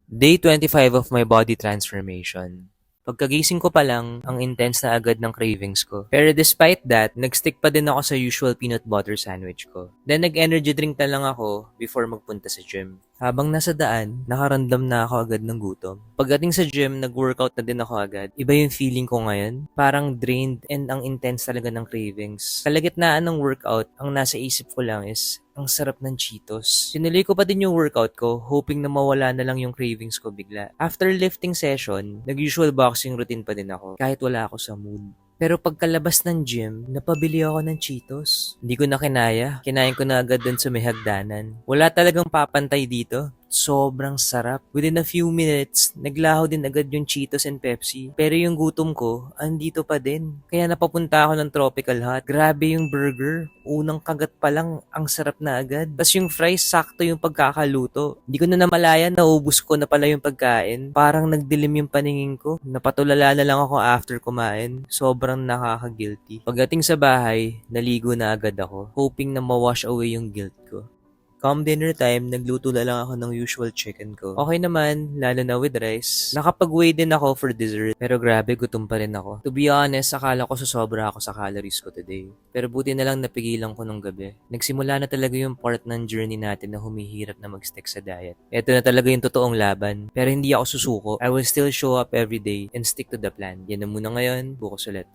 Day 25 of my body transformation. Pagkagising ko pa lang, ang intense na agad ng cravings ko. Pero despite that, nagstick pa din ako sa usual peanut butter sandwich ko. Then nag-energy drink na lang ako before magpunta sa gym. Habang nasa daan, nakaramdam na ako agad ng gutom. Pagdating sa gym, nag-workout na din ako agad. Iba yung feeling ko ngayon. Parang drained and ang intense talaga ng cravings. Kalagitnaan ng workout, ang nasa isip ko lang is, ang sarap ng Cheetos. Sinuloy ko pa din yung workout ko, hoping na mawala na lang yung cravings ko bigla. After lifting session, nag-usual boxing routine pa din ako, kahit wala ako sa mood. Pero pagkalabas ng gym, napabili ako ng Cheetos. Hindi ko na kinaya. Kinain ko na agad dun sa may hagdanan. Wala talagang papantay dito. Sobrang sarap. Within a few minutes, naglaho din agad yung Cheetos and Pepsi. Pero yung gutom ko, andito pa din. Kaya napapunta ako ng Tropical Hut. Grabe yung burger. Unang kagat pa lang, ang sarap na agad. Tapos yung fries, sakto yung pagkakaluto. Hindi ko na namalayan, naubos ko na pala yung pagkain. Parang nagdilim yung paningin ko. Napatulala na lang ako after kumain. Sobrang nakaka-guilty. Pagdating sa bahay, naligo na agad ako, hoping na ma-wash away yung guilt ko. Come dinner time, nagluto na lang ako ng usual chicken ko. Okay naman, lalo na with rice. Nakapag-weigh din ako for dessert, pero grabe, gutom pa rin ako. To be honest, akala ko susobra ako sa calories ko today. Pero buti na lang napigilan ko nung gabi. Nagsimula na talaga yung part ng journey natin na humihirap na mag-stick sa diet. Ito na talaga yung totoong laban. Pero hindi ako susuko. I will still show up every day and stick to the plan. Yan na muna ngayon, bukas ulit.